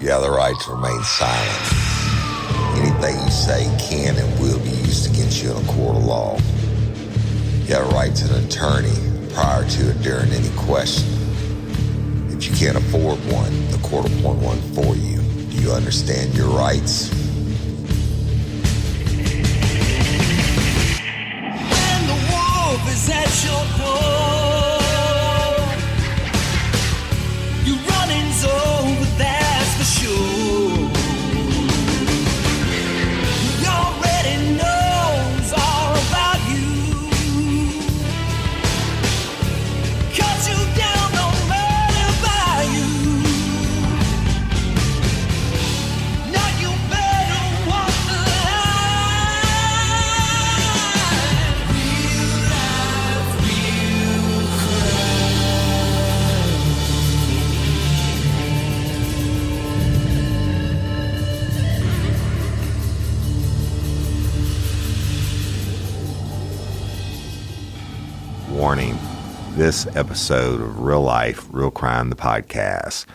You have the right to remain silent. Anything you say can and will be used against you in a court of law. You have a right to an attorney prior to or during any question. If you can't afford one, the court will appoint one for you. Do you understand your rights? When the wolf is at your door, your running's over, that's for sure. He already knows all about you. Cut you down, no matter by you. Now you better walk the line. Real life, real crime. Warning, this episode of Real Life, Real Crime, the podcast,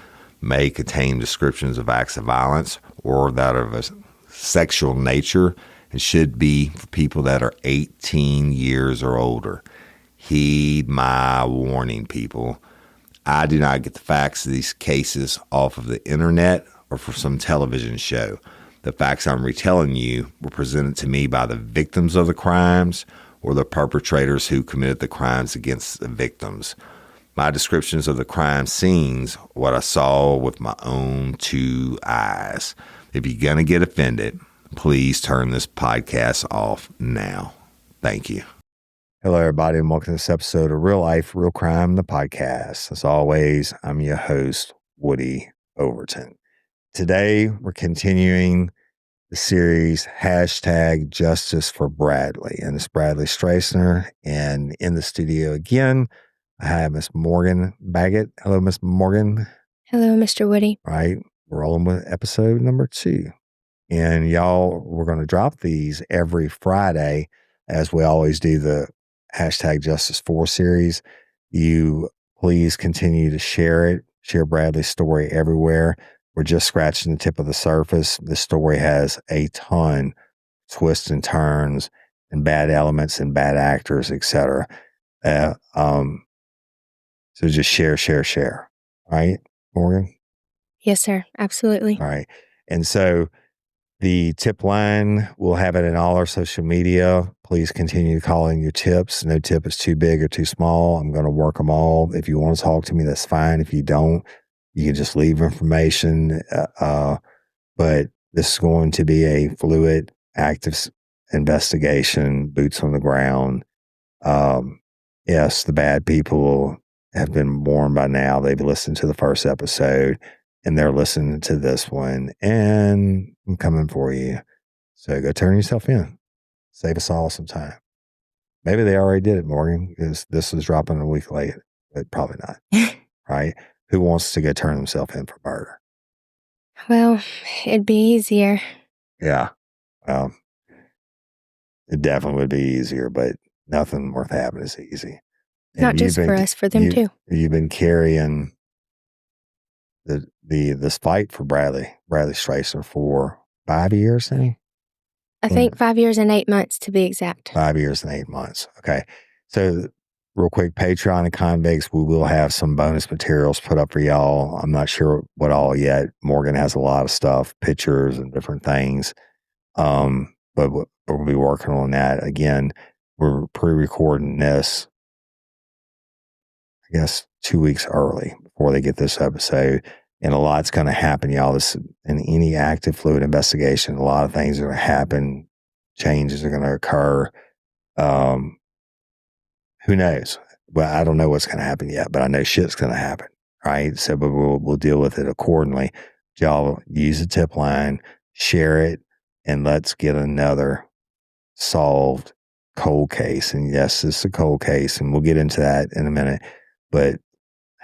may contain descriptions of acts of violence or that of a sexual nature and should be for people that are 18 years or older. Heed my warning, people. I do not get the facts of these cases off of the internet or from some television show. The facts I'm retelling you were presented to me by the victims of the crimes or the perpetrators who committed the crimes against the victims. My descriptions of the crime scenes, what I saw with my own two eyes. If you're going to get offended, please turn this podcast off now. Thank you. Hello, everybody, and welcome to this episode of Real Life, Real Crime, the podcast. As always, I'm your host, Woody Overton. Today, we're continuing the series #Justice for Bradley. And it's Bradley Stracener. And in the studio again, I have Miss Morgan Baggett. Hello, Miss Morgan. Hello, Mr. Woody. All right. We're rolling with episode number 2. And y'all, we're going to drop these every Friday, as we always do the #Justice4 series. You please continue to share it. Share Bradley's story everywhere. We're just scratching the tip of the surface. This story has a ton of twists and turns and bad elements and bad actors, etc. So just share. All right, Morgan? Yes, sir. Absolutely. All right. And so the tip line, we'll have it in all our social media. Please continue calling your tips. No tip is too big or too small. I'm going to work them all. If you want to talk to me, that's fine. If you don't, you can just leave information. But this is going to be a fluid, active investigation, boots on the ground. Yes, the bad people have been warned by now. They've listened to the first episode and they're listening to this one, and I'm coming for you. So go turn yourself in. Save us all some time. Maybe they already did it, Morgan, because this is dropping a week late, but probably not. Right? Who wants to go turn themselves in for murder? Well, it'd be easier. Yeah. Well, it definitely would be easier, but nothing worth having is easy. And Not just for us, for them too. You've been carrying this fight for Bradley Stracener for 5 years now? I think 5 years and 8 months to be exact. 5 years and 8 months. Okay. So real quick, Patreon and Convicts, we will have some bonus materials put up for y'all. I'm not sure what all yet. Morgan has a lot of stuff, pictures and different things. But we'll be working on that. Again, we're pre-recording this, I guess, 2 weeks early before they get this episode. And a lot's going to happen, y'all. This, in any active fluid investigation, a lot of things are going to happen. Changes are going to occur. Who knows? Well, I don't know what's going to happen yet, but I know shit's going to happen, right? So, but we'll deal with it accordingly. Y'all use the tip line, share it, and let's get another solved cold case. And yes, it's a cold case, and we'll get into that in a minute. But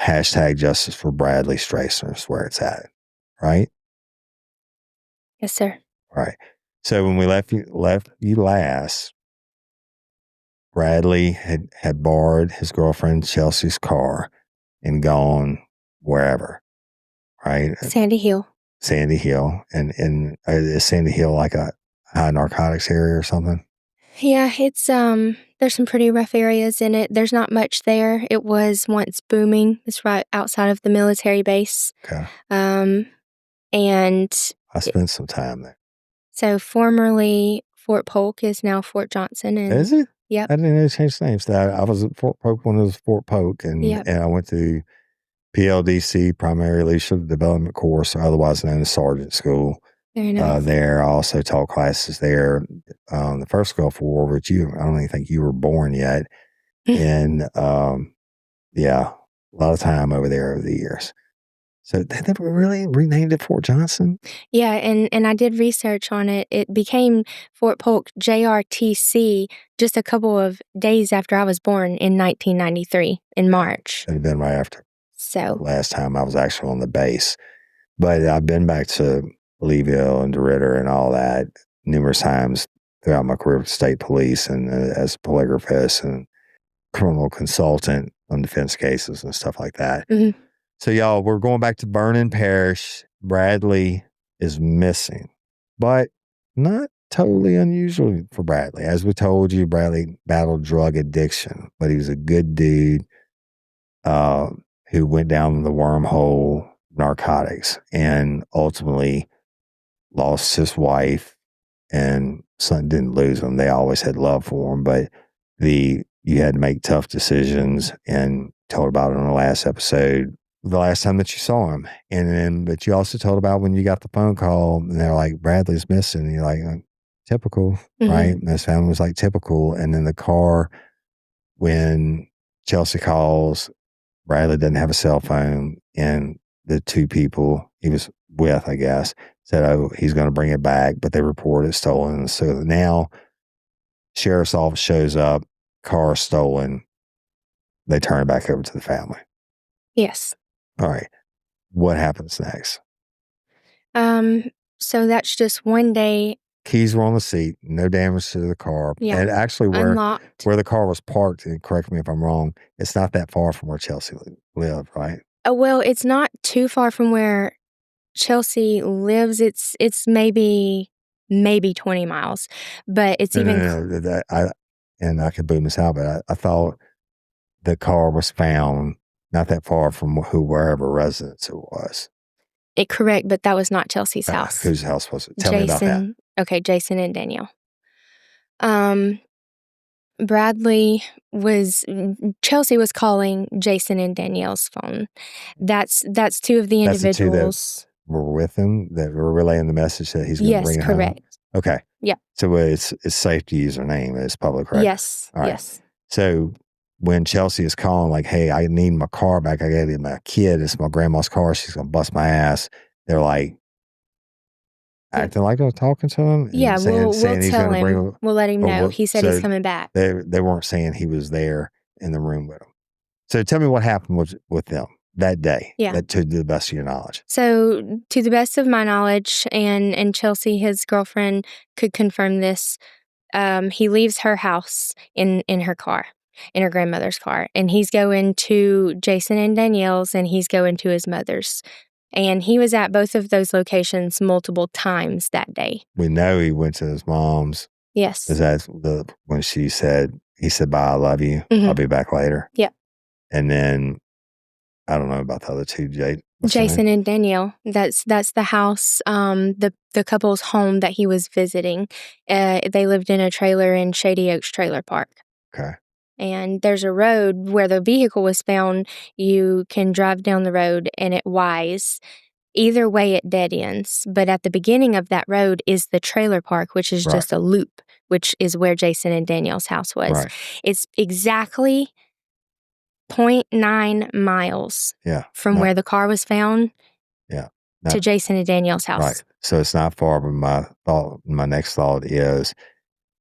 #Justice for Bradley Stracener is where it's at, right? Yes, sir. Right. So when we left you last, Bradley had borrowed his girlfriend Chelsea's car and gone wherever, right? Sandy Hill. Sandy Hill. And is Sandy Hill like a high narcotics area or something? Yeah, it's there's some pretty rough areas in it. There's not much there. It was once booming. It's right outside of the military base. Okay. And I spent some time there. so formerly Fort Polk is now Fort Johnson. And Is it? Yep. I didn't know they changed names. I was at Fort Polk when it was Fort Polk, and Yep. I went to PLDC, Primary Leadership Development Course, otherwise known as Sergeant School. Very nice. There, I also taught classes there. The first Gulf War, which I don't even think you were born yet. And yeah, a lot of time over there over the years. So they never really renamed it Fort Johnson? Yeah, and I did research on it. It became Fort Polk JRTC just a couple of days after I was born in 1993 in March. It had been right after So last time I was actually on the base. But I've been back to Leeville and DeRitter and all that numerous times throughout my career with state police and as a polygraphist and criminal consultant on defense cases and stuff like that. Mm-hmm. So, y'all, we're going back to Vernon Parish. Bradley is missing, but not totally unusual for Bradley. As we told you, Bradley battled drug addiction, but he was a good dude who went down the wormhole narcotics and ultimately lost his wife, and son didn't lose him. They always had love for him, but you had to make tough decisions, and told about it in the last episode, the last time that you saw him. And then, but you also told about when you got the phone call and they're like, Bradley's missing. And you're like, typical, right? And his family was like, typical. And then the car, when Chelsea calls, Bradley doesn't have a cell phone, and the two people he was with, I guess, said, oh, he's going to bring it back, but they report it stolen. So now sheriff's office shows up, car stolen. They turn it back over to the family. Yes. All right. What happens next? So that's just one day. Keys were on the seat, no damage to the car. Yeah. And actually Unlocked. where the car was parked, and correct me if I'm wrong, it's not that far from where Chelsea lived, right? Well, it's not too far from where Chelsea lives. It's maybe 20 miles, but it's No, and I could boom this out, but I thought the car was found not that far from wherever residence it was. Correct, but that was not Chelsea's house. Whose house was it? Tell me about that. Okay, Jason and Danielle. Chelsea was calling Jason and Danielle's phone. That's two of the individuals. That were with him, that were relaying the message that he's going to bring it home? Yes, correct. Okay. Yeah. So it's safe to use her name. It's public record. Yes. All right. Yes. So when Chelsea is calling like, hey, I need my car back. I got to get my kid. It's my grandma's car. She's going to bust my ass. They're like acting like they're talking to him. Yeah, we'll tell him. We'll let him know. He said he's coming back. They weren't saying he was there in the room with him. So tell me what happened with them that day. Yeah. To the best of your knowledge. So to the best of my knowledge, and Chelsea, his girlfriend, could confirm this, he leaves her house in her car, in her grandmother's car. And he's going to Jason and Danielle's, and he's going to his mother's. And he was at both of those locations multiple times that day. We know he went to his mom's. Yes. Is that when he said, bye, I love you. I'll be back later. Yeah. And then, I don't know about the other two, Jason and Danielle. That's the house, the couple's home that he was visiting. They lived in a trailer in Shady Oaks Trailer Park. Okay. And there's a road where the vehicle was found. You can drive down the road and it Y's. Either way, it dead ends. But at the beginning of that road is the trailer park, which is just a loop, which is where Jason and Danielle's house was. Right. It's exactly 0.9 miles from where the car was found to Jason and Danielle's house. Right. So it's not far, but my next thought is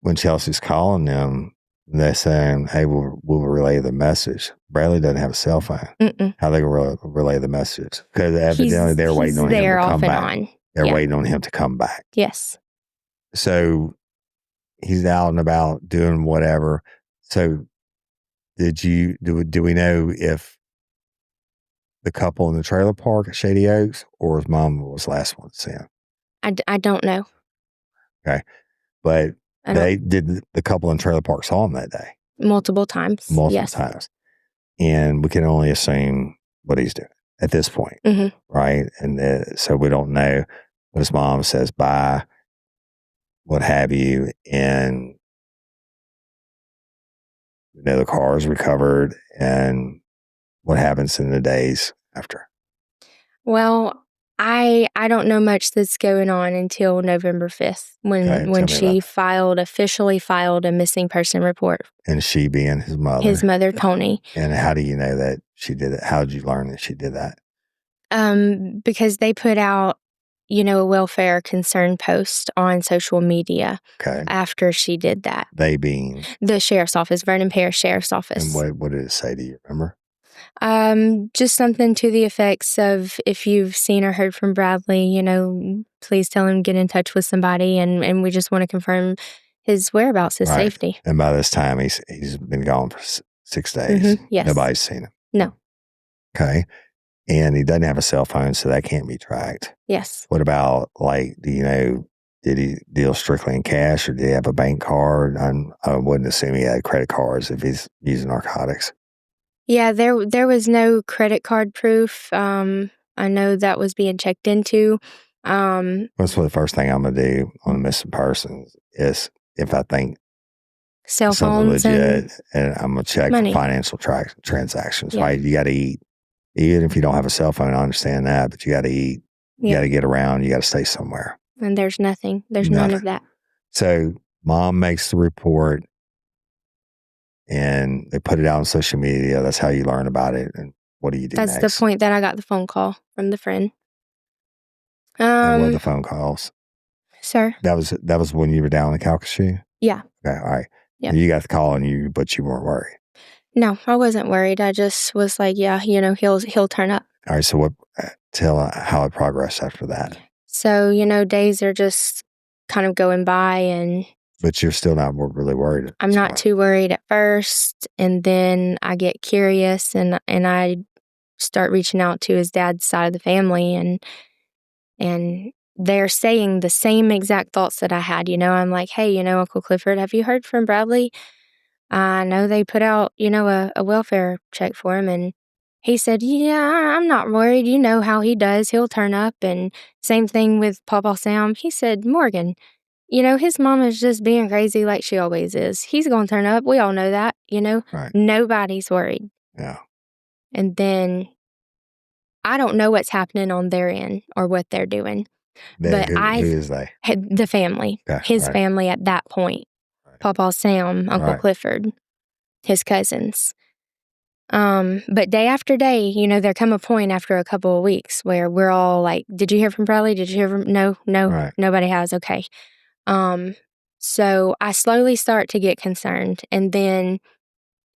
when Chelsea's calling them, they're saying, hey, we'll relay the message. Bradley doesn't have a cell phone. How they going to relay the message? Because evidently they're waiting on him to come back. They're waiting on him to come back. Yes. So he's out and about doing whatever. So do we know if the couple in the trailer park at Shady Oaks, or his mom was the last one to see him? I don't know. Okay. But I don't, the couple in trailer park saw him that day multiple times. multiple Yes. times. And we can only assume what he's doing at this point, Mhm. right? And so we don't know. But his mom says bye, what have you, and the car is recovered, and what happens in the days after? Well, I don't know much that's going on until November 5th Okay, when tell me she about officially filed a missing person report. And she being his mother. His mother, Tony. And how do you know that she did it? How did you learn that she did that? Because they put out, a welfare concern post on social media Okay. after she did that. They being, The sheriff's office, Vernon Parish Sheriff's Office. and what did it say? Do you remember? Just something to the effects of, if you've seen or heard from Bradley, please tell him get in touch with somebody, and we just want to confirm his whereabouts, his Right. safety. And by this time, he's been gone for 6 days. Yes. Nobody's seen him. No. Okay. And he doesn't have a cell phone, so that can't be tracked. Yes. What about, do you know, did he deal strictly in cash, or did he have a bank card? I wouldn't assume he had credit cards if he's using narcotics. Yeah, there was no credit card proof. I know that was being checked into. That's the first thing I'm going to do on a missing person is, if I think Cell something phones legit, and I'm going to check money. for financial transactions, Yeah. right? You got to eat. Even if you don't have a cell phone, I understand that, but you got to eat. You Yeah. got to get around. You got to stay somewhere. And there's nothing. There's none of that. So mom makes the report, and they put it out on social media. That's how you learn about it. And what do you do That's next? the point that I got the phone call from the friend. And what are the phone calls? Sir. That was when you were down in Calcasieu? Yeah. Okay, all right. Yeah. You got the call, but you weren't worried. No, I wasn't worried. I just was like, yeah, he'll turn up. All right. So tell how it progressed after that. So, days are just kind of going by, But you're still not really worried. I'm not too worried at first. And then I get curious, and I start reaching out to his dad's side of the family, and they're saying the same exact thoughts that I had. I'm like, hey, Uncle Clifford, have you heard from Bradley? I know they put out, a welfare check for him. And he said, yeah, I'm not worried. You know how he does. He'll turn up. And same thing with Papa Sam. He said, Morgan, his mom is just being crazy like she always is. He's going to turn up. We all know that, Right. Nobody's worried. Yeah. And then I don't know what's happening on their end or what they're doing. Who is they? The family, Okay, his right. family at that point. Right. Papa Sam, Uncle Right. Clifford, his cousins. But day after day, there come a point after a couple of weeks where we're all like, did you hear from Bradley? Did you hear from? No, Right. nobody has. Okay. So I slowly start to get concerned, and then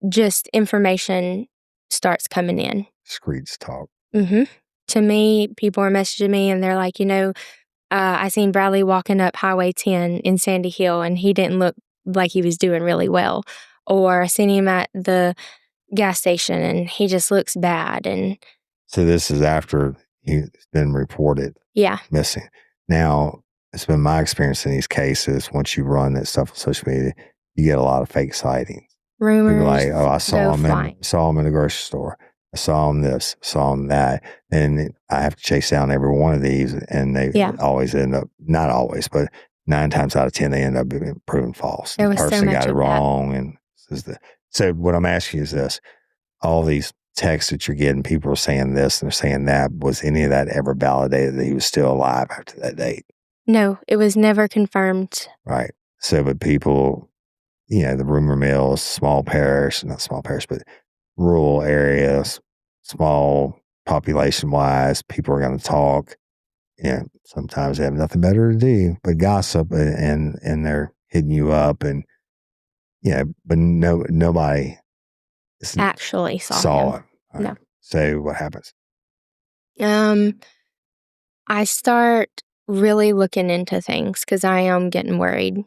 just information starts coming in. Screech talk. Mm-hmm. To me, people are messaging me, and they're like, I seen Bradley walking up Highway 10 in Sandy Hill, and he didn't look like he was doing really well. Or I seen him at the gas station, and he just looks bad. And So this is after he's been reported yeah, missing. Now, it's been my experience in these cases, once you run that stuff on social media, you get a lot of fake sightings. rumors. People like, I saw go flying. him in the grocery store. I saw him this, saw him that. And I have to chase down every one of these, and they Yeah. always end up, not always, but 9 times out of 10, they end up being proven false. There The was so person much got it of that. wrong. And so what I'm asking you is this: all these texts that you're getting, people are saying this and they're saying that. Was any of that ever validated that he was still alive after that date? No, it was never confirmed. Right. So, but people, the rumor mill, not small parish, but rural areas, small population wise, people are going to talk. Sometimes they have nothing better to do but gossip, and they're hitting you up, and but nobody Actually saw him. it. Right. No. So what happens? I start really looking into things because I am getting worried.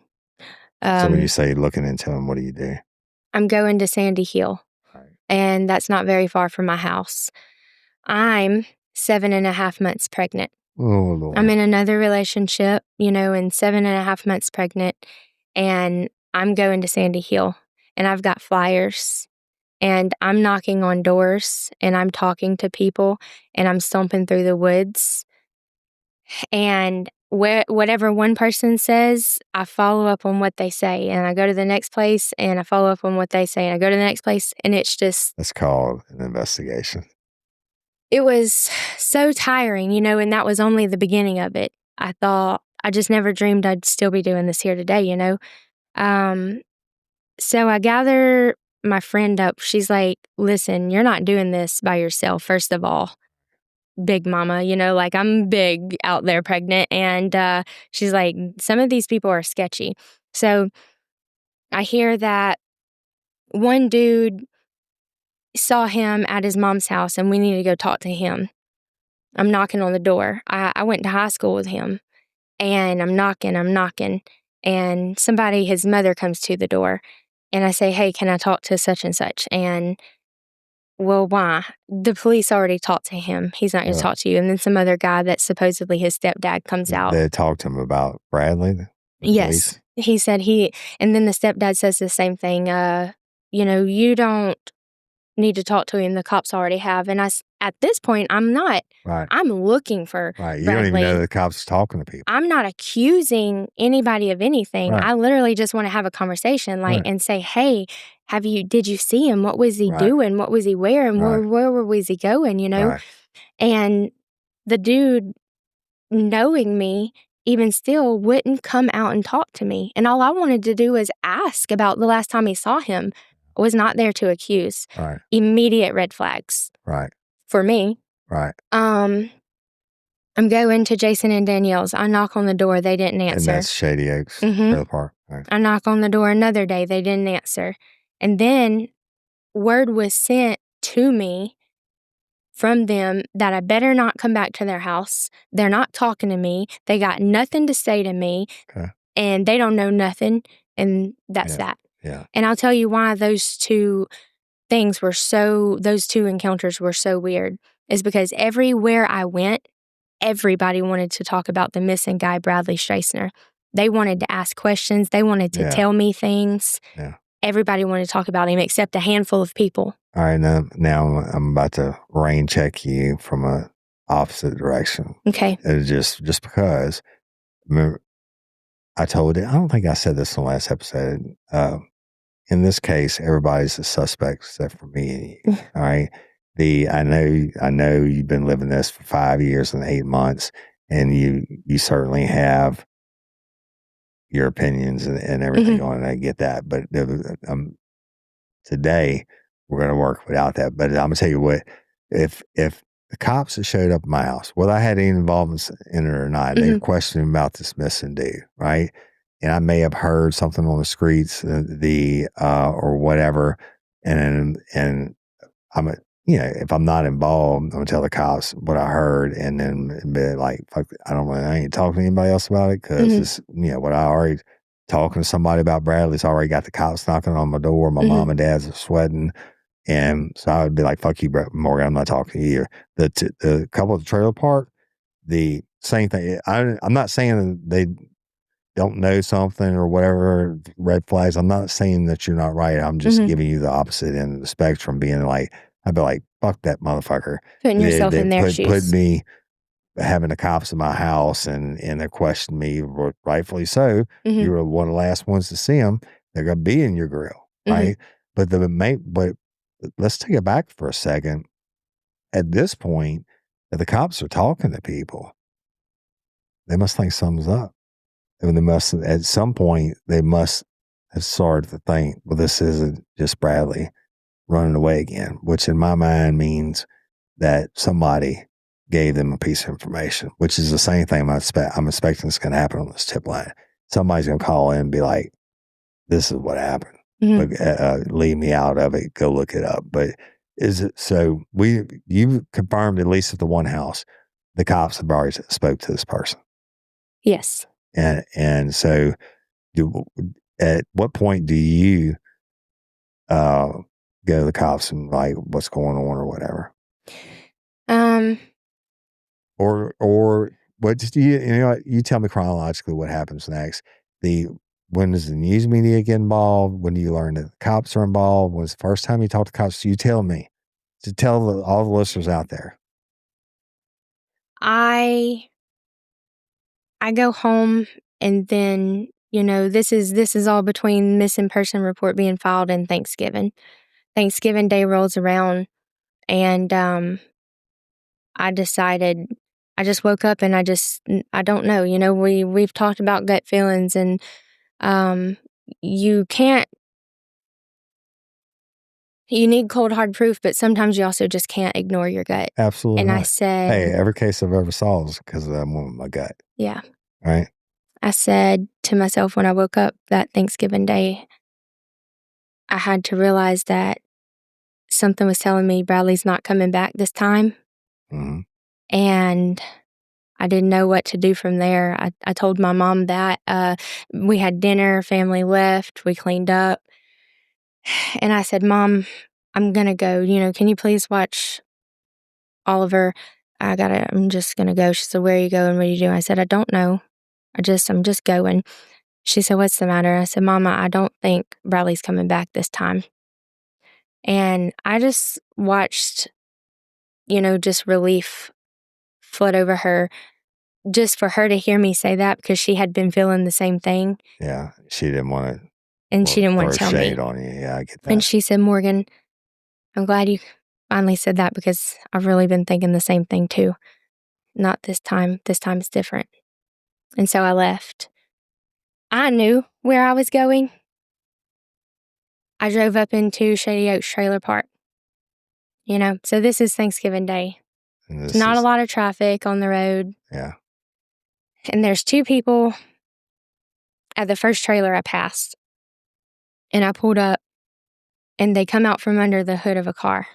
So when you say looking into them, what do you do? I'm going to Sandy Hill, Right. and that's not very far from my house. I'm 7.5 months pregnant. Oh, Lord. I'm in another relationship, and 7.5 months pregnant, and I'm going to Sandy Hill, and I've got flyers, and I'm knocking on doors, and I'm talking to people, and I'm stomping through the woods, and whatever one person says, I follow up on what they say, and I go to the next place, and I follow up on what they say, and I go to the next place, and it's just... That's called an investigation. It was so tiring, and that was only the beginning of it. I just never dreamed I'd still be doing this here today, So I gather my friend up. She's like, listen, you're not doing this by yourself, first of all. Big mama, like I'm big out there pregnant. And she's like, some of these people are sketchy. So I hear that one dude saw him at his mom's house and we need to go talk to him. I'm knocking on the door. I went to high school with him, and I'm knocking, and somebody, his mother, comes to the door, and I say, hey, can I talk to such and such? And, well, why? The police already talked to him. He's not going to talk to you. And then some other guy that's supposedly his stepdad comes out. They talked to him about Bradley? Yes. Police? He said and then the stepdad says the same thing. You don't need to talk to him. The cops already have. And at this point, I'm not. Right. I'm looking for Right. You Bradley. don't even know the cops are talking to people. I'm not accusing anybody of anything. Right. I literally just want to have a conversation, Right. and say, hey, did you see him? What was he doing? What was he wearing? Right. Where was he going, Right. And the dude, knowing me, even still wouldn't come out and talk to me. And all I wanted to do was ask about the last time he saw him. I was not there to accuse. Right. Immediate red flags. Right. For me. Right. I'm going to Jason and Danielle's. I knock on the door. They didn't answer. And that's Shady Oaks Mhm. Trailer Park. Right. I knock on the door another day. They didn't answer. And then word was sent to me from them that I better not come back to their house. They're not talking to me. They got nothing to say to me. Okay. And they don't know nothing. And that's that. Yeah. And I'll tell you why those two encounters were so weird, is because everywhere I went, everybody wanted to talk about the missing guy, Bradley Stracener. They wanted to ask questions. They wanted to tell me things. Yeah. Everybody wanted to talk about him except a handful of people. All right. Now I'm about to rain check you from a opposite direction. Okay. It's just because, remember, I told you, I don't think I said this in the last episode. In this case, everybody's a suspect except for me and you. All right. I know you've been living this for 5 years and 8 months, and you certainly have your opinions and everything on it. I get that. But today we're going to work without that. But I'm going to tell you what, if the cops had showed up at my house, whether I had any involvement in it or not, they questioned about this missing dude, right? And I may have heard something on the streets, or whatever, and I'm if I'm not involved, I'm gonna tell the cops what I heard, and then be like, "Fuck, I ain't talking to anybody else about it because it's what I already talking to somebody about Bradley's already got the cops knocking on my door. My mom and dad's are sweating, and so I would be like, "Fuck you, Morgan, I'm not talking to you." The couple at the trailer park, the same thing. I'm not saying they don't know something or whatever, red flags. I'm not saying that you're not right. I'm just giving you the opposite end of the spectrum, being like, I'd be like, fuck that motherfucker. Putting yourself in their shoes. Put me having the cops in my house and they question me, rightfully so. You were one of the last ones to see them. They're going to be in your grill, right? But let's take it back for a second. At this point, if the cops are talking to people, they must think something's up. And at some point, they must have started to think, well, this isn't just Bradley running away again, which in my mind means that somebody gave them a piece of information, which is the same thing I'm expecting is going to happen on this tip line. Somebody's going to call in and be like, this is what happened. Leave me out of it. Go look it up. But is it so? You confirmed, at least at the one house, the cops have already spoke to this person. Yes. And so, at what point do you go to the cops and like, what's going on or whatever? Or what? Just you know what? You tell me chronologically what happens next. When does the news media get involved? When do you learn that the cops are involved? When was the first time you talked to cops? You tell me. To tell all the listeners out there. I go home, and then, this is all between missing person report being filed and Thanksgiving. Thanksgiving Day rolls around, and I decided, I just woke up and I don't know. We've talked about gut feelings, and you need cold hard proof, but sometimes you also just can't ignore your gut. Absolutely. And not. I said, hey, every case I've ever saw is because of that one with my gut. Yeah. Right. I said to myself when I woke up that Thanksgiving Day, I had to realize that something was telling me Bradley's not coming back this time. Mm-hmm. And I didn't know what to do from there. I told my mom that. We had dinner, family left, we cleaned up. And I said, Mom, I'm going to go. Can you please watch Oliver? I'm just going to go. She said, where are you going? What are you doing? I said, I don't know. I'm just going. She said, what's the matter? I said, Mama, I don't think Bradley's coming back this time. And I just watched, just relief flood over her, just for her to hear me say that, because she had been feeling the same thing. Yeah, she didn't want to. And she didn't want to tell shade me. on you. Yeah, I get that. And she said, Morgan, I'm glad you finally said that, because I've really been thinking the same thing too. Not this time. This time is different. And so I left. I knew where I was going. I drove up into Shady Oaks Trailer Park. So this is Thanksgiving Day. There's not a lot of traffic on the road. Yeah. And there's two people at the first trailer I passed. And I pulled up, and they come out from under the hood of a car.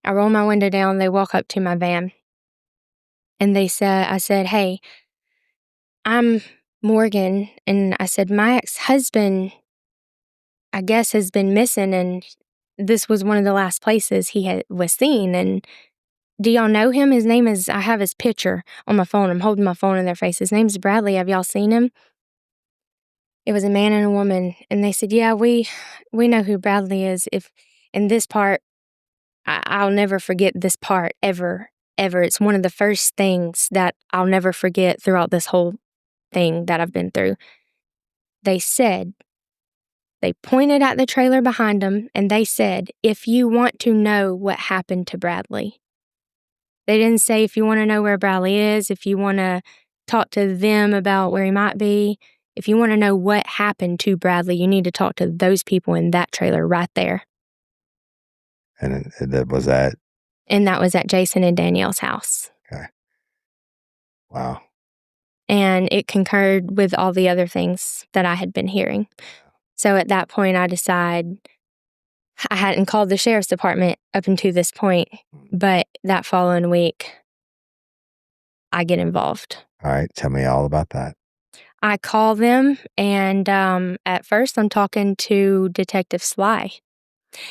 I roll my window down. They walk up to my van. And I said, hey, I'm Morgan. And I said, my ex-husband, I guess, has been missing, and this was one of the last places he was seen. And do y'all know him? His name is, I have his picture on my phone. I'm holding my phone in their face. His name's Bradley. Have y'all seen him? It was a man and a woman. And they said, yeah, we know who Bradley is. In this part, I'll never forget this part ever. It's one of the first things that I'll never forget throughout this whole thing that I've been through. They pointed at the trailer behind them, and they said, if you want to know what happened to Bradley. They didn't say if you want to know where Bradley is, if you want to talk to them about where he might be. If you want to know what happened to Bradley, you need to talk to those people in that trailer right there. And that was that? And that was at Jason and Danielle's house. Okay. Wow. And it concurred with all the other things that I had been hearing. So at that point, I decided, I hadn't called the sheriff's department up until this point, but that following week, I get involved. All right. Tell me all about that. I call them, and at first I'm talking to Detective Sly.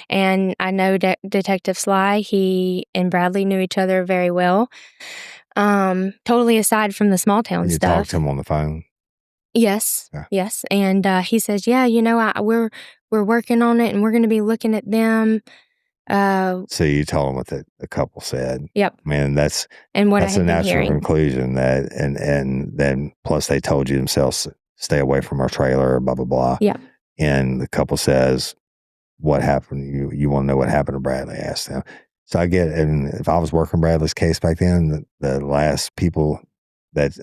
And I know that Detective Sly, he and Bradley knew each other very well. Totally aside from the small town stuff. You talked to him on the phone? Yes. Yeah. Yes. And he says, yeah, we're working on it, and we're going to be looking at them. So you told him what the couple said. Yep. Man, that's a natural hearing. conclusion. That and then plus they told you themselves, stay away from our trailer, blah blah blah. Yeah. And the couple says, what happened? You want to know what happened to Bradley? Asked them. So I get it. And if I was working Bradley's case back then, the last people that's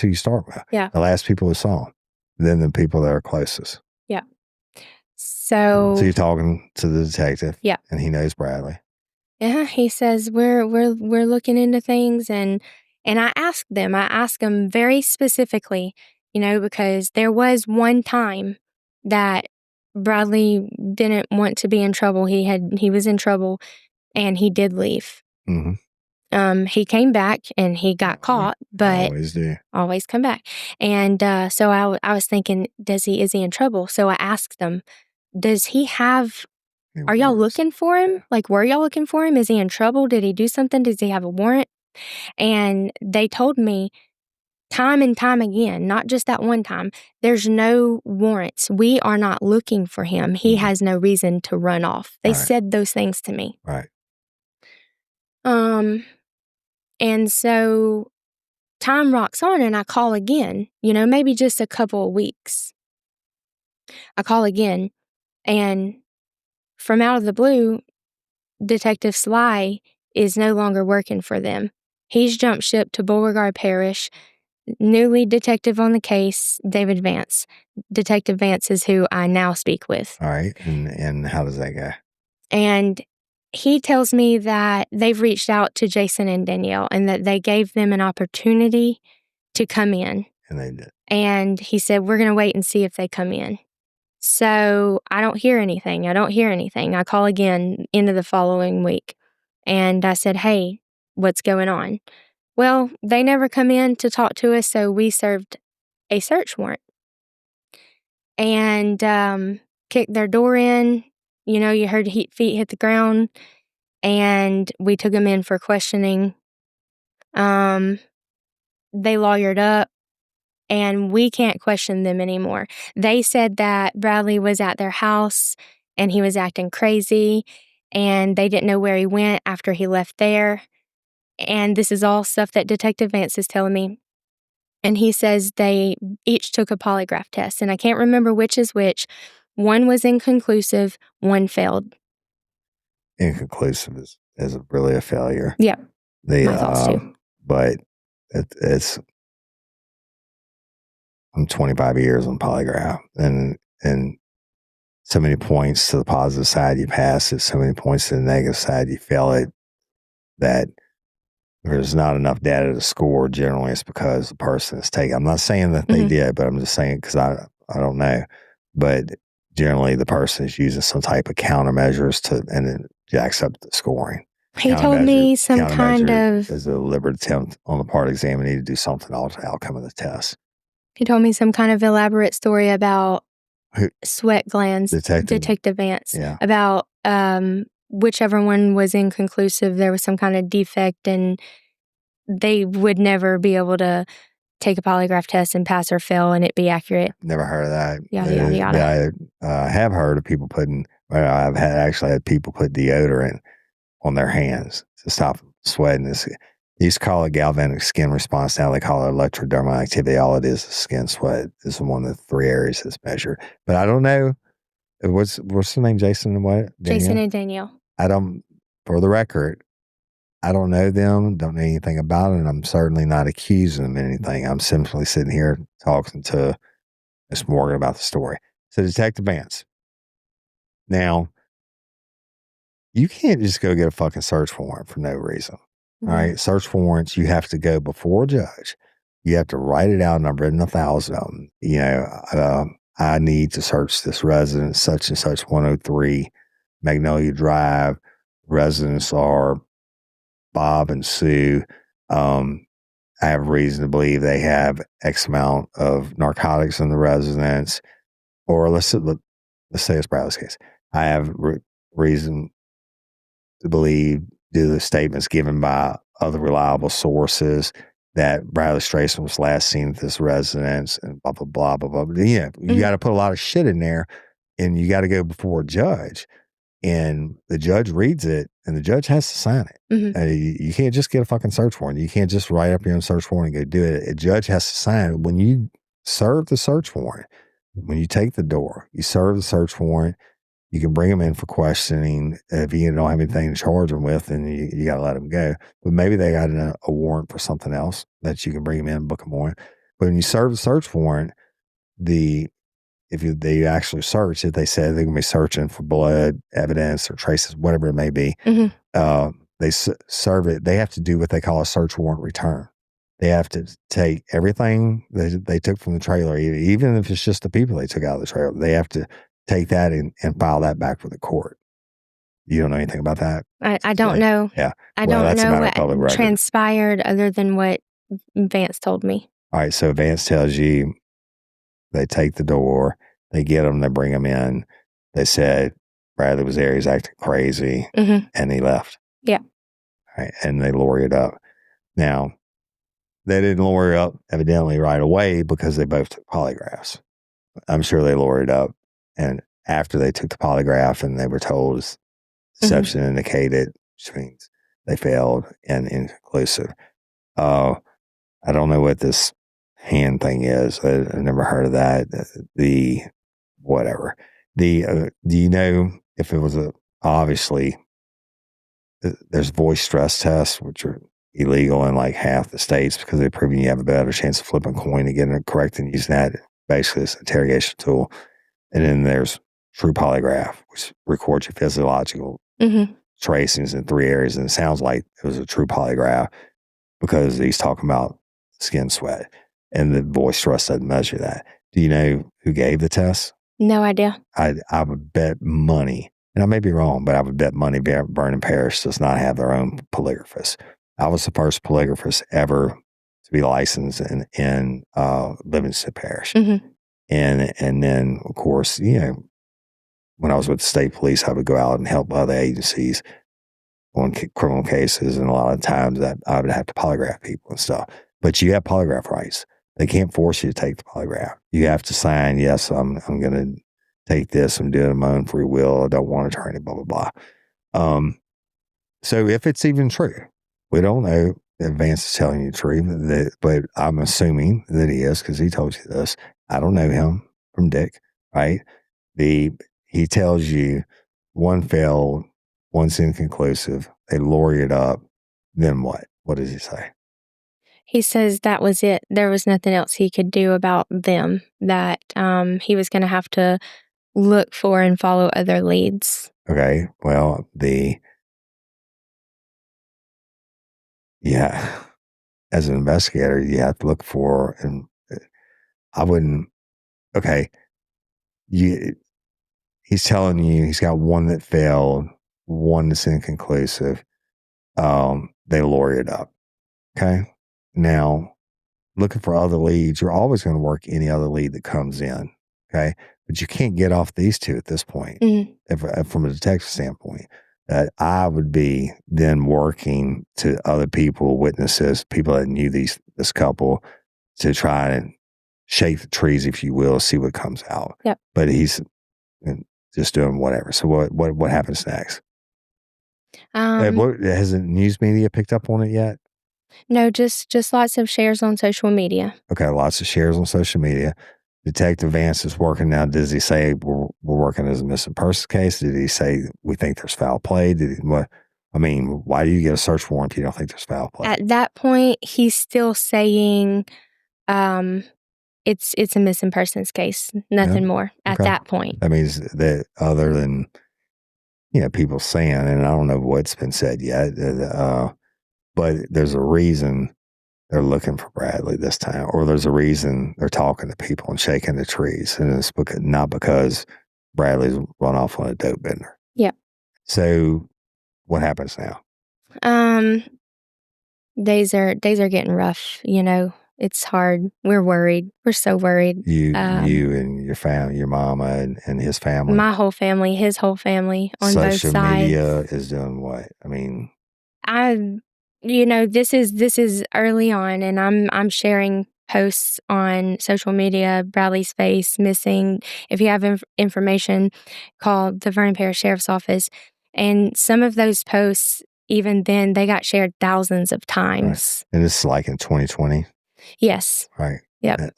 who you start with. Yeah. The last people who saw him, then the people that are closest. Yeah. So you're talking to the detective. Yeah. And he knows Bradley. Yeah. He says, we're looking into things, and I asked them very specifically, because there was one time that Bradley didn't want to be in trouble. He was in trouble, and he did leave. Mm-hmm. He came back and he got caught, but always do. Always come back. And so I was thinking, is he in trouble? So I asked them, does he have Are y'all Worse. looking for him? Like, were y'all looking for him? Is he in trouble? Did he do something? Does he have a warrant? And they told me time and time again, not just that one time, there's no warrants. We are not looking for him. He has no reason to run off. They Right. said those things to me. Right. And so time rocks on and I call again, maybe just a couple of weeks. I call again, and from out of the blue, Detective Sly is no longer working for them. He's jumped ship to Beauregard Parish. New lead detective on the case, David Vance. Detective Vance is who I now speak with. All right. And how does that go? And he tells me that they've reached out to Jason and Danielle and that they gave them an opportunity to come in. And they did. And he said, we're going to wait and see if they come in. So I don't hear anything. I call again into the following week. And I said, hey, what's going on? Well, they never come in to talk to us, so we served a search warrant. And kicked their door in. You heard feet hit the ground. And we took them in for questioning. They lawyered up. And we can't question them anymore. They said that Bradley was at their house and he was acting crazy and they didn't know where he went after he left there. And this is all stuff that Detective Vance is telling me. And he says they each took a polygraph test, and I can't remember which is which. One was inconclusive, one failed. Inconclusive is really a failure. Yeah, my thoughts too. But it's I'm 25 years on polygraph, and so many points to the positive side you pass it, so many points to the negative side you fail it, that there's not enough data to score. Generally, it's because the person is taking. I'm not saying that they did, but I'm just saying because I don't know. But generally, the person is using some type of countermeasures and then jacks up the scoring. He told me some kind of is a deliberate attempt on the part of the examinee to do something to alter the outcome of the test. He told me some kind of elaborate story about sweat glands, Detective Vance, about whichever one was inconclusive, there was some kind of defect and they would never be able to take a polygraph test and pass or fail and it be accurate. Never heard of that. Yada, yada, yada. I have heard of people I've actually had people put deodorant on their hands to stop sweating. They used to call it galvanic skin response. Now they call it electrodermal activity. All it is skin sweat. This is one of the 3 areas that's measured. But I don't know. What's the name? Jason and what? Danielle? Jason and Danielle. For the record, I don't know them, don't know anything about it, and I'm certainly not accusing them of anything. I'm simply sitting here talking to Miss Morgan about the story. So Detective Vance. Now, you can't just go get a fucking search warrant for no reason. All right, search warrants, you have to go before a judge. You have to write it out, and I've written 1,000 of them. I need to search this residence, such and such, 103 Magnolia Drive. Residents are Bob and Sue. I have reason to believe they have X amount of narcotics in the residence. Or let's say it's Bradley's case. I have reason to believe, due to the statements given by other reliable sources, that Bradley Stracener was last seen at this residence and blah, blah, blah, blah, blah. You got to put a lot of shit in there and you got to go before a judge. And the judge reads it and the judge has to sign it. You can't just get a fucking search warrant. You can't just write up your own search warrant and go do it. A judge has to sign it. When you serve the search warrant, when you take the door, you serve the search warrant, you can bring them in for questioning. If you don't have anything to charge them with, then you got to let them go. But maybe they got a warrant for something else that you can bring them in and book them on. But when you serve the search warrant, they actually search it, they say they're going to be searching for blood, evidence, or traces, whatever it may be. They serve it. They have to do what they call a search warrant return. They have to take everything they took from the trailer, even if it's just the people they took out of the trailer. They have to take that and file that back with the court. You don't know anything about that? I don't know. Yeah. I don't know what transpired other than what Vance told me. All right. So Vance tells you they take the door, they get them, they bring them in. They said, Bradley was there. He's acting crazy, and he left. Yeah. Right, and they lawyered up. Now, they didn't lawyer up evidently right away because they both took polygraphs. I'm sure they lawyered up, and after they took the polygraph and they were told deception indicated, which means they failed and inconclusive. I don't know what this hand thing is. I've never heard of that. The whatever. Do you know if it was obviously there's voice stress tests, which are illegal in like half the states because they're proving you have a better chance of flipping a coin and getting it correct and using that basically as an interrogation tool. And then there's true polygraph, which records your physiological tracings in 3 areas. And it sounds like it was a true polygraph because he's talking about skin sweat and the voice stress doesn't measure that. Do you know who gave the test? No idea. I would bet money, and I may be wrong, but I would bet money Vernon Parish does not have their own polygraphist. I was the first polygraphist ever to be licensed in Livingston Parish. And then, of course, when I was with the state police, I would go out and help other agencies on criminal cases, and a lot of times that I would have to polygraph people and stuff. But you have polygraph rights. They can't force you to take the polygraph. You have to sign, yes, I'm going to take this. I'm doing it of my own free will. I don't want an attorney, blah, blah, blah. So if it's even true, we don't know if Vance is telling you the truth, but I'm assuming that he is because he told you this. I don't know him from Dick, right? He tells you one failed, one's inconclusive. They lawyer it up. Then what? What does he say? He says that was it. There was nothing else he could do about them, that he was going to have to look for and follow other leads. Okay. Well, as an investigator, you have to look for, and I wouldn't, okay. He's telling you he's got one that failed, one that's inconclusive. They lawyer it up. Okay. Now, looking for other leads, you're always going to work any other lead that comes in. Okay. But you can't get off these two at this point. If from a detective standpoint, I would be then working to other people, witnesses, people that knew this couple to try and shake the trees, if you will, see what comes out. Yep. But he's just doing whatever. So what happens next? Has the news media picked up on it yet? No, just lots of shares on social media. Okay, lots of shares on social media. Detective Vance is working now. Does he say we're working as a missing persons case? Did he say we think there's foul play? Why do you get a search warrant if you don't think there's foul play? At that point, he's still saying it's a missing persons case, nothing more at that point. That means that other than people saying, and I don't know what's been said yet, but there's a reason they're looking for Bradley this time, or there's a reason they're talking to people and shaking the trees, and it's not because Bradley's run off on a dope bender. Yeah. So, what happens now? Days are getting rough. It's hard. We're worried. We're so worried. You and your family, your mama and his family. My whole family, his whole family on both sides. Social media is doing what? This is early on, and I'm sharing posts on social media. Bradley's face missing. If you have information, call the Vernon Parish Sheriff's Office. And some of those posts, even then, they got shared thousands of times. Right. And this is like in 2020. Yes. Right. Yep.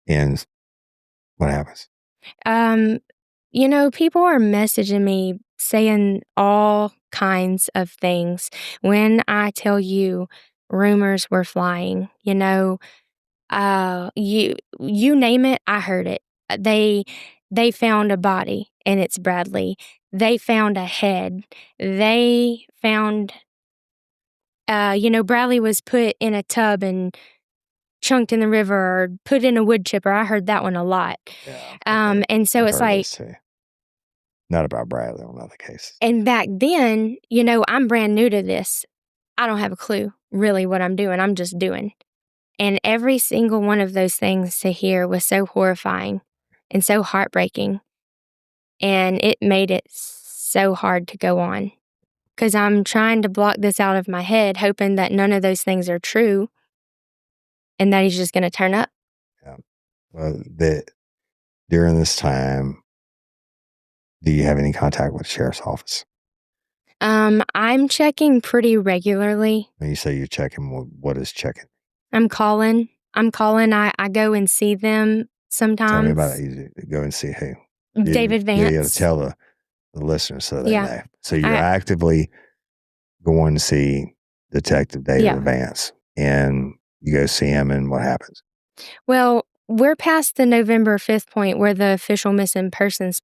And what happens? People are messaging me saying all kinds of things. When I tell you rumors were flying, you name it, I heard it. They found a body and it's Bradley. They found a head. They found Bradley was put in a tub and chunked in the river or put in a wood chipper. I heard that one a lot. Yeah, and so it's like, not about Bradley on other cases. And back then, I'm brand new to this. I don't have a clue really what I'm doing. I'm just doing. And every single one of those things to hear was so horrifying and so heartbreaking. And it made it so hard to go on because I'm trying to block this out of my head, hoping that none of those things are true and that he's just going to turn up. Yeah. Well, during this time, do you have any contact with the sheriff's office? I'm checking pretty regularly. When you say you're checking, what is checking? I'm calling. I go and see them sometimes. Tell me about it. You go and see who? David Vance. Yeah, you got to tell the listeners so they Yeah. know. So you're actively going to see Detective David Vance, and you go see him, and what happens? Well, we're past the November 5th point where the official missing persons,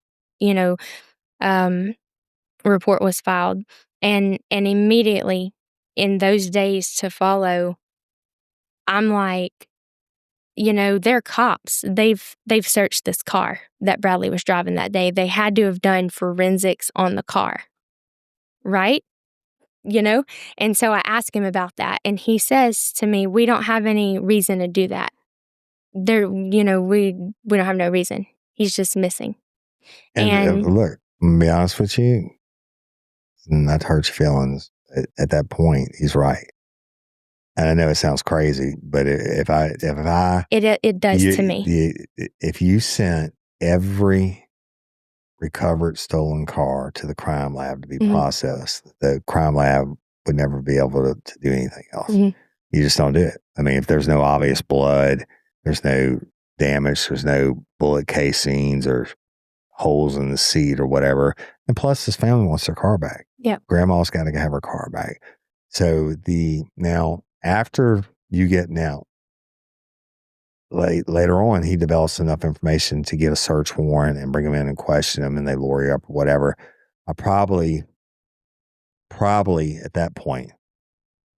report was filed, and immediately in those days to follow, I'm like, they're cops. They've searched this car that Bradley was driving that day. They had to have done forensics on the car, right? And so I asked him about that, and he says to me, "We don't have any reason to do that. There, we don't have no reason. He's just missing." And look, I'm gonna be honest with you, not to hurt your feelings. At that point, he's right. And I know it sounds crazy, but if I it does to me. If you sent every recovered stolen car to the crime lab to be processed, the crime lab would never be able to do anything else. You just don't do it. I mean, if there's no obvious blood, there's no damage, there's no bullet casings or holes in the seat or whatever. And plus, his family wants their car back. Yeah. Grandma's got to have her car back. So now after you get out, later on, he develops enough information to get a search warrant and bring him in and question him, and they lawyer up or whatever. I probably at that point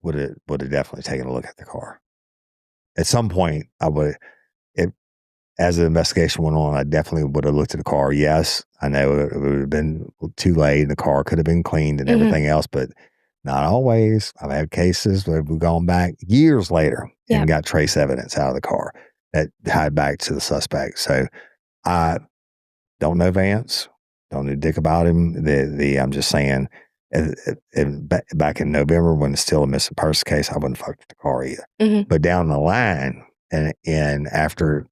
would have definitely taken a look at the car. At some point, I would. As the investigation went on, I definitely would have looked at the car. Yes, I know it would have been too late. The car could have been cleaned and everything else, but not always. I've had cases where we've gone back years later and got trace evidence out of the car that tied back to the suspect. So I don't know Vance. Don't know dick about him. I'm just saying, back in November when it's still a missing person case, I wouldn't fuck with the car either. But down the line, and after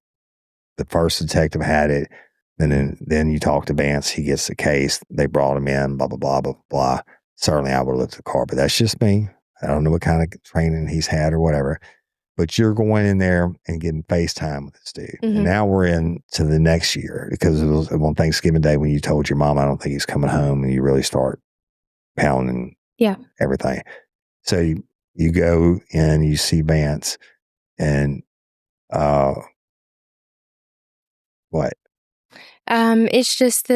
the first detective had it, and then you talk to Vance, he gets the case, they brought him in, blah, blah, blah, blah, blah. Certainly I would have looked at the car, but that's just me. I don't know what kind of training he's had or whatever. But you're going in there and getting FaceTime with this dude. And now we're into the next year, because it was on Thanksgiving Day when you told your mom, I don't think he's coming home, and you really start pounding everything. So you go and you see Vance, and what? It's just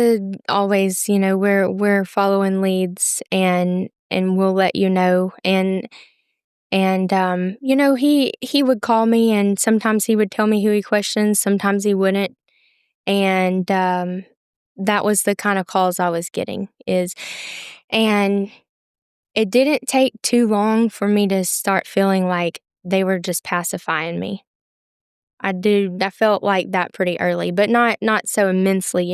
always, we're following leads, and we'll let you know. And he would call me, and sometimes he would tell me who he questioned, sometimes he wouldn't. And that was the kind of calls I was getting and it didn't take too long for me to start feeling like they were just pacifying me. I felt like that pretty early, but not so immensely,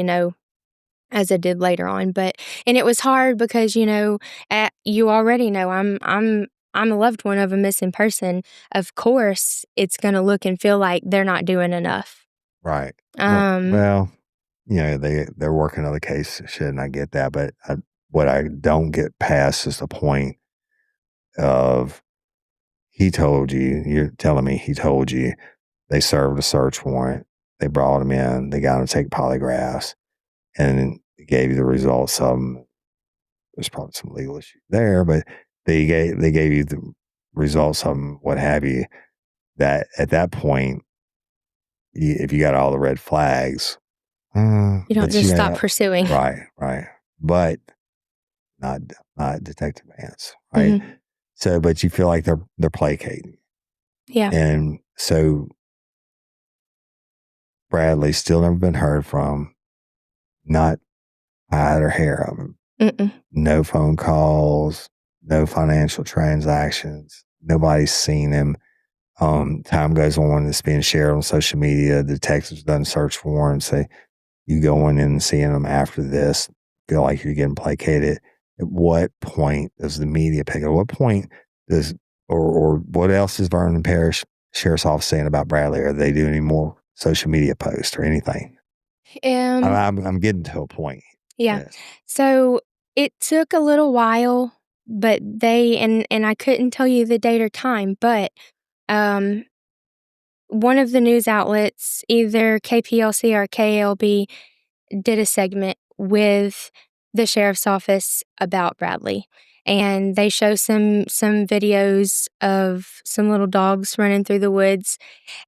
as I did later on. And it was hard because, you already know I'm a loved one of a missing person. Of course, it's going to look and feel like they're not doing enough. Right. Well, they're working on the case, shit, and I get that. But what I don't get past is the point of he told you, you're telling me he told you they served a search warrant, they brought him in, they got him to take polygraphs, and gave you the results of them. There's probably some legal issue there, but they gave you the results of them, what have you, that at that point, if you got all the red flags, you don't just stop pursuing. Right. But not Detective Vance, right? So, but you feel like they're placating. Yeah. And so Bradley still never been heard from, not hide or hair of him. No phone calls, no financial transactions. Nobody's seen him. Time goes on, it's being shared on social media. Detectives done search warrants. you going in and seeing them after this, feel like you're getting placated. At what point does the media pick it? At what point does, or what else is Vernon Parish Sheriff's Office saying about Bradley? Are they doing any more social media posts or anything? I'm getting to a point. Yeah. Yes. So it took a little while, but they and I couldn't tell you the date or time, but one of the news outlets, either KPLC or KLB, did a segment with the sheriff's office about Bradley. And they show some videos of some little dogs running through the woods.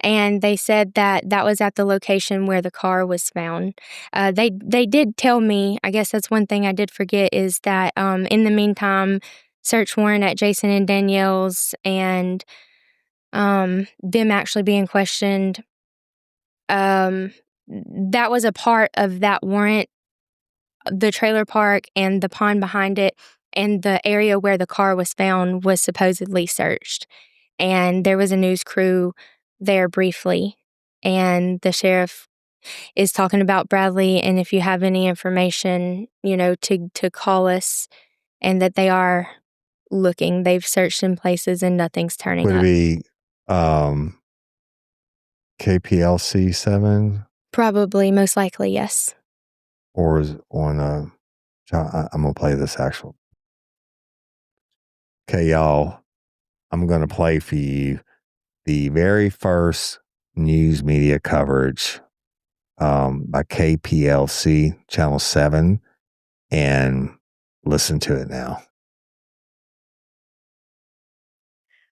And they said that that was at the location where the car was found. They did tell me, I guess that's one thing I did forget, is that in the meantime, search warrant at Jason and Danielle's and them actually being questioned, that was a part of that warrant. The trailer park and the pond behind it and the area where the car was found was supposedly searched. And there was a news crew there briefly. And the sheriff is talking about Bradley. And if you have any information, to call us, and that they are looking. They've searced in places and nothing's turning Would up. it be KPLC 7? Probably, most likely, yes. Or is it on I'm going to play this actual. Okay, y'all. I'm going to play for you the very first news media coverage by KPLC, Channel 7, and listen to it now.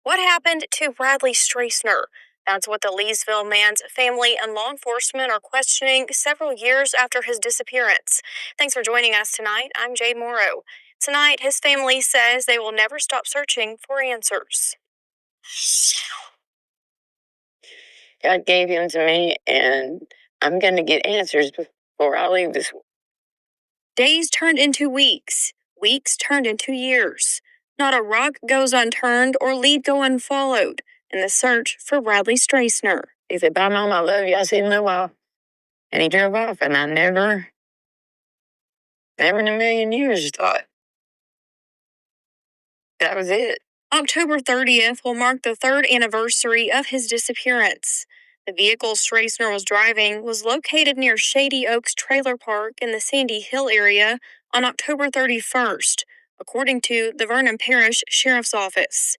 What happened to Bradley Stracener? That's what the Leesville man's family and law enforcement are questioning several years after his disappearance. Thanks for joining us tonight. I'm Jade Morrow. Tonight, his family says they will never stop searching for answers. God gave him to me, and I'm going to get answers before I leave this. Days turned into weeks. Weeks turned into years. Not a rock goes unturned or lead go unfollowed in the search for Bradley Stracener. He said, "Bye, Mom, I love you. I'll see you in a while." And he drove off, and I never in a million years thought that was it. October 30th will mark the 3rd anniversary of his disappearance. The vehicle Stracener was driving was located near Shady Oaks Trailer Park in the Sandy Hill area on October 31st, according to the Vernon Parish Sheriff's Office.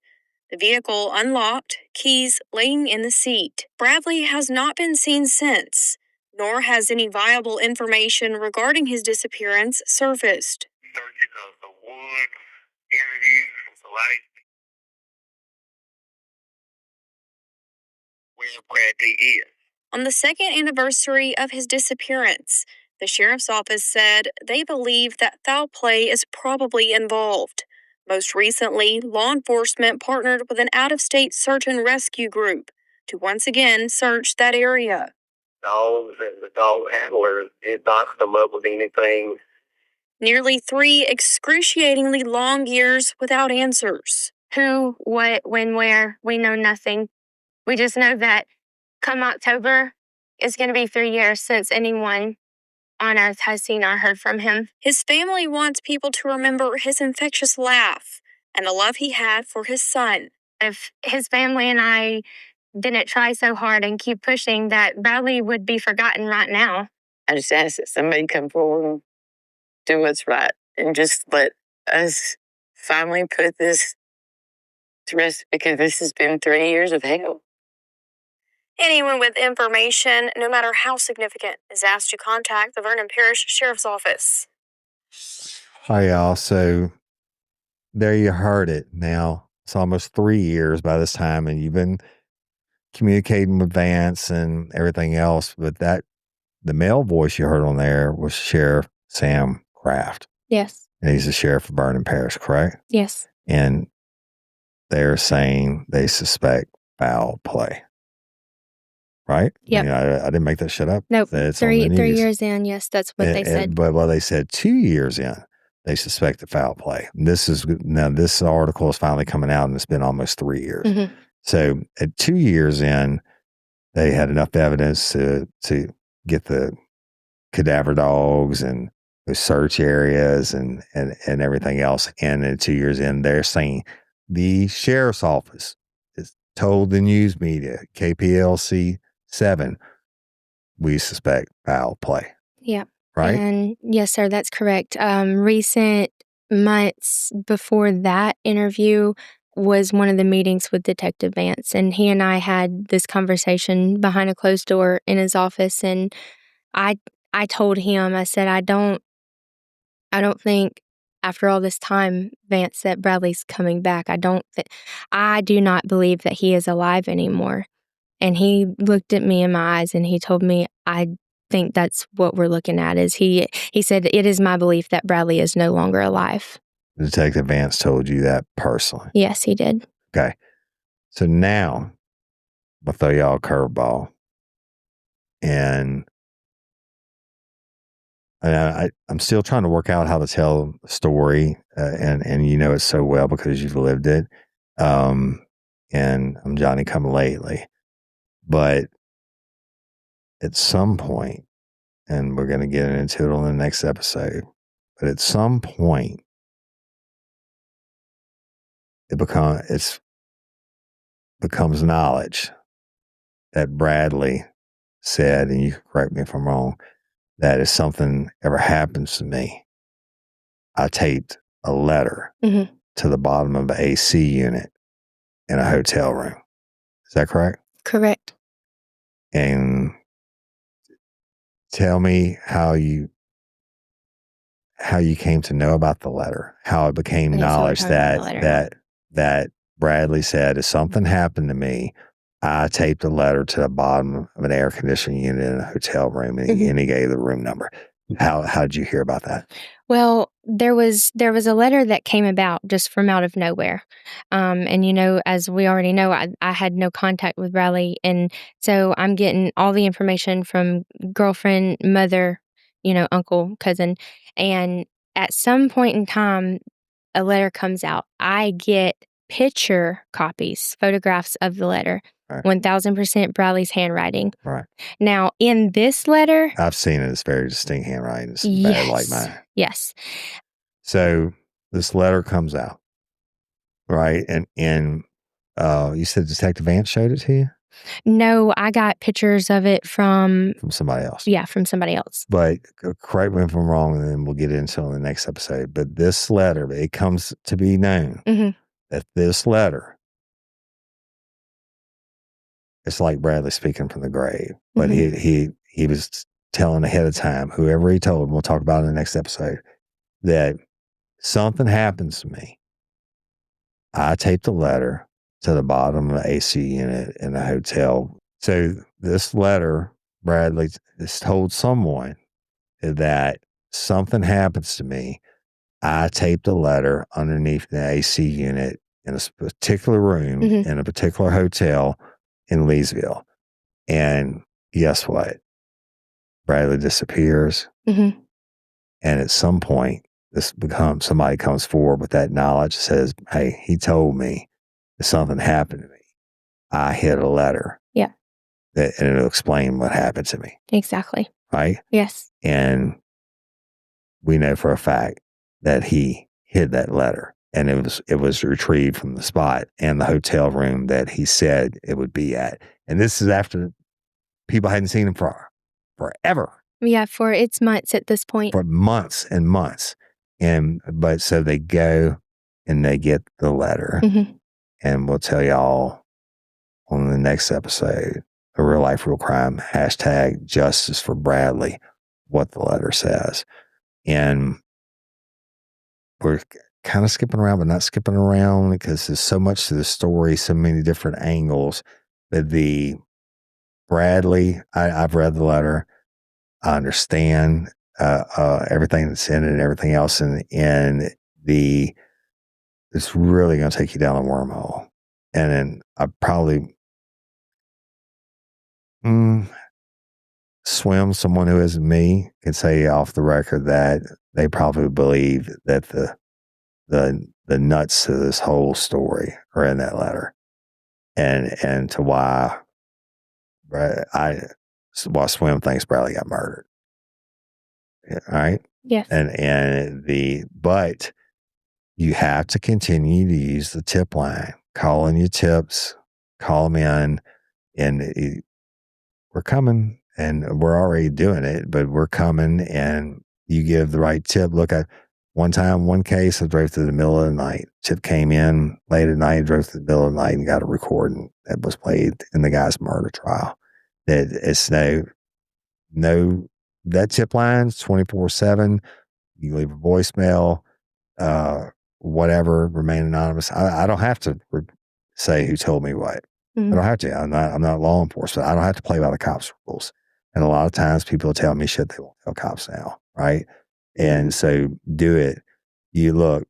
The vehicle unlocked, keys laying in the seat. Bradley has not been seen since, nor has any viable information regarding his disappearance surfaced. Searching of the woods, interviews, like where Bradley is. On the 2nd anniversary of his disappearance, the sheriff's office said they believe that foul play is probably involved. Most recently, law enforcement partnered with an out-of-state search and rescue group to once again search that area. Dogs and the dog handler did not come up with anything. Nearly 3 excruciatingly long years without answers. Who, what, when, where, we know nothing. We just know that come October, it's going to be 3 years since anyone on earth has seen or heard from him. His family wants people to remember his infectious laugh and the love he had for his son. If his family and I didn't try so hard and keep pushing, that Bradley would be forgotten right now. I just ask that somebody come forward and do what's right and just let us finally put this to rest, because this has been 3 years of hell. Anyone with information, no matter how significant, is asked to contact the Vernon Parish Sheriff's Office. Hi, y'all. So there you heard it. Now, it's almost 3 years by this time, and you've been communicating with Vance and everything else. But the male voice you heard on there was Sheriff Sam Kraft. Yes. And he's the sheriff of Vernon Parish, correct? Yes. And they're saying they suspect foul play. Right? Yep. I didn't make that shit up. Nope. It's on the 3 news. years in, yes, that's what they said. But they said 2 years in, they suspected foul play. This article is finally coming out, and it's been almost 3 years. Mm-hmm. So at 2 years in, they had enough evidence to get the cadaver dogs and the search areas and everything else. And then 2 years in, they're saying the sheriff's office is told the news media, KPLC 7, we suspect foul play. Yeah. Right? And yes, sir, that's correct. Recent months before that interview was one of the meetings with Detective Vance, and he and I had this conversation behind a closed door in his office, and I told him, I said, I don't think after all this time, Vance, that Bradley's coming back. I do not believe that he is alive anymore. And he looked at me in my eyes and he told me, I think that's what we're looking at. He said, it is my belief that Bradley is no longer alive. Detective Vance told you that personally. Yes, he did. Okay. So now I'll throw y'all a curveball. And I'm still trying to work out how to tell the story. And you know it so well because you've lived it. And I'm Johnny come lately. But at some point, and we're going to get into it on the next episode, but at some point, it becomes knowledge that Bradley said, and you can correct me if I'm wrong, that if something ever happens to me, I taped a letter to the bottom of an AC unit in a hotel room. Is that correct? Correct. And tell me how you came to know about the letter, how it became knowledge that Bradley said, if something happened to me, I taped a letter to the bottom of an air conditioning unit in a hotel room, and he gave the room number. How did you hear about that? Well, there was a letter that came about just from out of nowhere. And, as we already know, I had no contact with Bradley. And so I'm getting all the information from girlfriend, mother, uncle, cousin. And at some point in time, a letter comes out. I get picture copies, photographs of the letter. Right. 1000% Bradley's handwriting. Right. Now, in this letter, I've seen it. It's very distinct handwriting. It's yes, bad like mine. Yes. So this letter comes out, right? And you said Detective Vance showed it to you? No, I got pictures of it from somebody else. Yeah, from somebody else. But correct me if I'm wrong, and then we'll get into it in the next episode. But this letter, it comes to be known that this letter, it's like Bradley speaking from the grave. But he was telling ahead of time, whoever he told, and we'll talk about it in the next episode, that something happens to me. I taped a letter to the bottom of the AC unit in a hotel. So this letter, Bradley has told someone that something happens to me. I taped a letter underneath the AC unit in a particular room in a particular hotel in Leesville. And guess what? Bradley disappears. And at some point, somebody comes forward with that knowledge, says, hey, he told me if something happened to me, I hit a letter. Yeah. And it'll explain what happened to me. Exactly. Right? Yes. And we know for a fact that he hid that letter, and it was retrieved from the spot and the hotel room that he said it would be at. And this is after people hadn't seen him for forever. Yeah, it's months at this point. For months and months. But so they go and they get the letter, and we'll tell y'all on the next episode, a real life, real crime, #justice for Bradley, what the letter says. And we're kind of skipping around, but not skipping around because there's so much to the story, so many different angles. But the Bradley, I've read the letter. I understand everything that's in it and everything else. And it's really going to take you down a wormhole. And then I probably someone who isn't me can say off the record that they probably believe that the nuts to this whole story are in that letter, and to why Swim thinks Bradley got murdered. All right. Yes. But you have to continue to use the tip line. Call in your tips, call them in, and we're coming, and we're already doing it, but we're coming, and you give the right tip. Look, one case, I drove through the middle of the night. Tip came in late at night, drove through the middle of the night and got a recording that was played in the guy's murder trial. That it's no, that tip line's 24/7. You leave a voicemail, whatever, remain anonymous. I don't have to say who told me what. I don't have to. I'm not law enforcement. I don't have to play by the cops' rules. And a lot of times people tell me shit they won't tell cops now, right? And so do it. You look,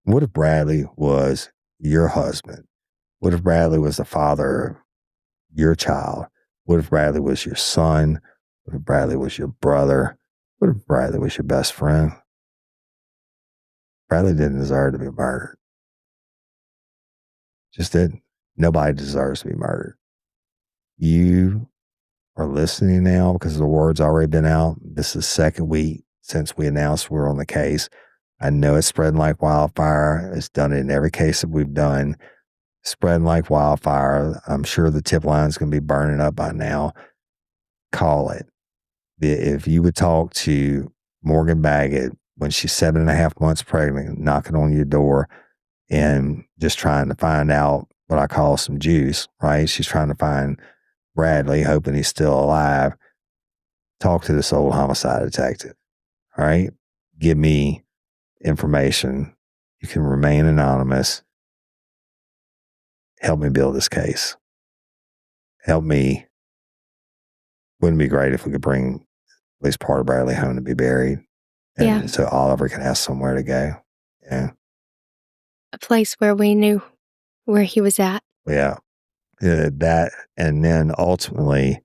what if Bradley was your husband? What if Bradley was the father of your child? What if Bradley was your son? What if Bradley was your brother? What if Bradley was your best friend? Bradley didn't deserve to be murdered. Just didn't. Nobody deserves to be murdered. You are listening now because the word's already been out. This is the second week since we announced we're on the case. I know it's spreading like wildfire. It's done it in every case that we've done. Spreading like wildfire. I'm sure the tip line's going to be burning up by now. Call it. If you would talk to Morgan Baggett when she's 7.5 months pregnant, knocking on your door and just trying to find out what I call some juice, right? She's trying to find Bradley, hoping he's still alive. Talk to this old homicide detective, all right? Give me information. You can remain anonymous. Help me build this case. Help me. Wouldn't it be great if we could bring at least part of Bradley home to be buried? And so Oliver can have somewhere to go. Yeah. A place where we knew where he was at. Yeah. That, and then ultimately,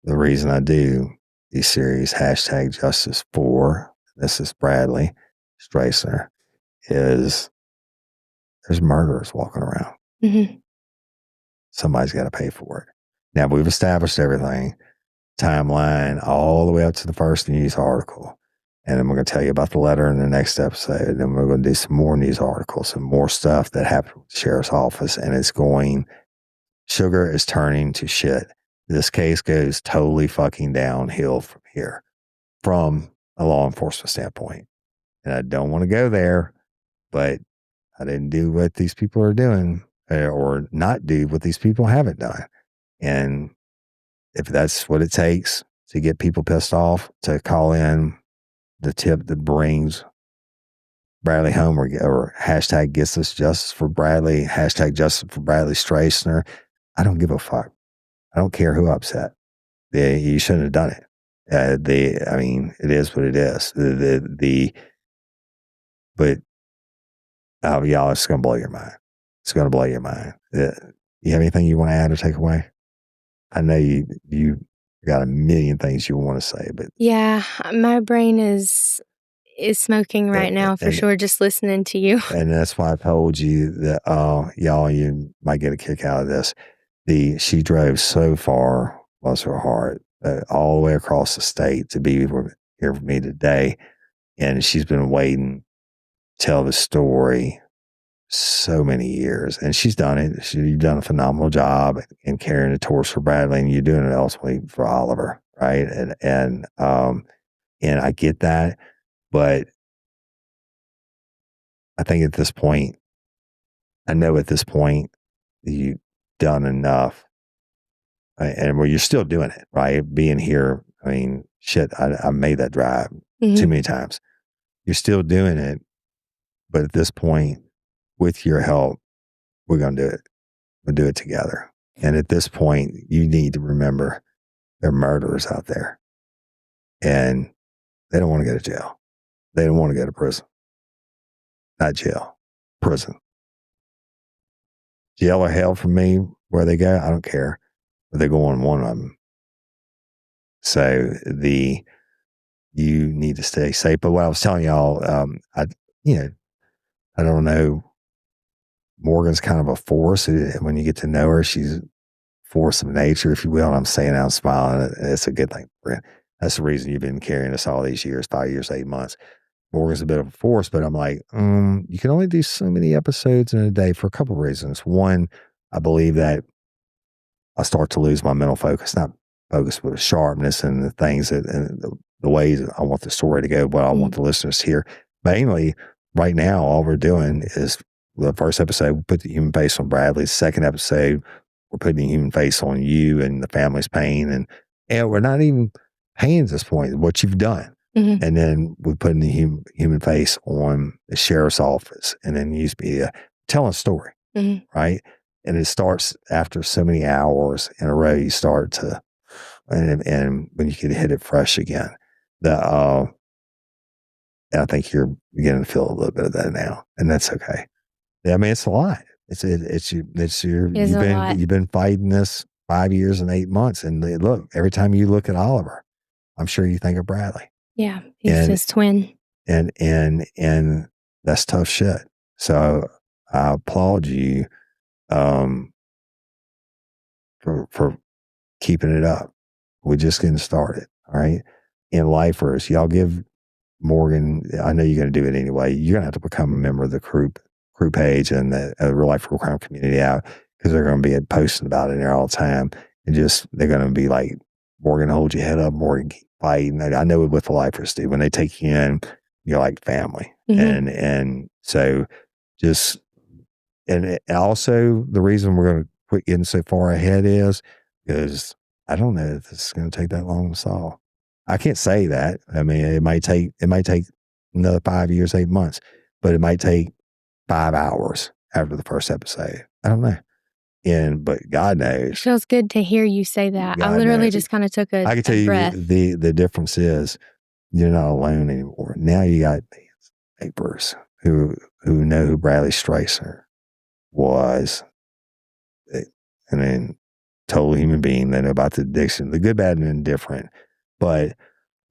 the reason I do these series, #Justice4, this is Bradley Stracener, is there's murderers walking around. Mm-hmm. Somebody's got to pay for it. Now, we've established everything, timeline, all the way up to the first news article. And then we're going to tell you about the letter in the next episode. And then we're going to do some more news articles, some more stuff that happened with the sheriff's office. And it's going, sugar is turning to shit. This case goes totally fucking downhill from here, from a law enforcement standpoint. And I don't want to go there, but I didn't do what these people are doing, or not do what these people haven't done. And if that's what it takes to get people pissed off, to call in the tip that brings Bradley home, or #gets us justice for Bradley, #justice for Bradley Stracener. I don't give a fuck. I don't care who upset. You shouldn't have done it. I mean, it is what it is. But y'all, it's going to blow your mind. It's going to blow your mind. You have anything you want to add or take away? I know you got a million things you want to say, but yeah, my brain is smoking right now for sure, just listening to you. And that's why I told you that, y'all, you might get a kick out of this. She drove so far, bless her heart, all the way across the state to be here for me today. And she's been waiting to tell the story so many years. And she's done it. You've done a phenomenal job in carrying the torch for Bradley, and you're doing it ultimately for Oliver, right? And I get that, but I think at this point, you've done enough, and you're still doing it, right? Being here, I mean, shit, I made that drive too many times. You're still doing it, but at this point, with your help, we're going to do it. We'll do it together. And at this point, you need to remember there are murderers out there, and they don't want to go to jail. They don't want to go to prison. Not jail, prison. Jail or hell for me, where they go, I don't care. But they go on one of them. So you need to stay safe. But what I was telling y'all, I don't know. Morgan's kind of a force. When you get to know her, she's a force of nature, if you will. And I'm saying that, I'm smiling. It's a good thing. That's the reason you've been carrying us all these years, 5 years, 8 months. Morgan's a bit of a force, but I'm like, you can only do so many episodes in a day for a couple of reasons. One, I believe that I start to lose my mental focus, not focus, but sharpness and the things that, and the ways that I want the story to go, what I want the listeners to hear. Mainly, right now, all we're doing is the first episode, we put the human face on Bradley. The second episode, we're putting the human face on you and the family's pain. And we're not even paying at this point what you've done. Mm-hmm. And then we put the human face on the sheriff's office and then news media telling a story, right? And it starts after so many hours in a row, you start to, and when you can hit it fresh again, and I think you're beginning to feel a little bit of that now, and that's okay. I mean, it's a lot. You've been fighting this 5 years and 8 months, and look, every time you look at Oliver, I'm sure you think of Bradley. Yeah, he's his twin, and that's tough shit. So I applaud you for keeping it up. We're just getting started, all right? In lifers, y'all give Morgan, I know you're going to do it anyway. You're going to have to become a member of the crew page and the Real Life Real Crime community out, because they're going to be posting about it there all the time. And just, they're going to be like, Morgan, hold your head up. Morgan, keep fighting. I know it with the lifers, dude. When they take you in, you're like family. And so just, and also the reason we're going to quit getting so far ahead is because I don't know if this is going to take that long to solve. I can't say that. I mean, it might take another 5 years, 8 months, but it might take 5 hours after the first episode. I don't know. But God knows. It feels good to hear you say that. God I literally knows. just kind of took a I can tell you breath. the difference is you're not alone anymore. Now you got neighbors who know who Bradley Stracener was. And then total human being. They know about the addiction, the good, bad, and indifferent. But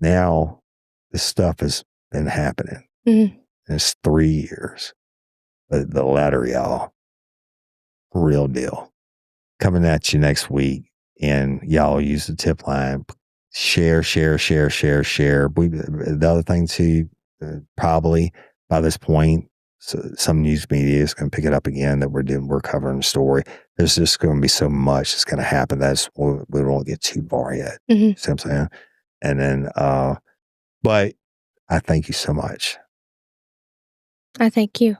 now this stuff has been happening. And it's 3 years. But the letter, y'all, real deal. Coming at you next week. And y'all use the tip line. Share. The other thing too, probably by this point, so some news media is going to pick it up again that we're covering the story. There's just going to be so much that's going to happen. We won't get too far yet. See what I'm saying? And then, but I thank you so much. I thank you.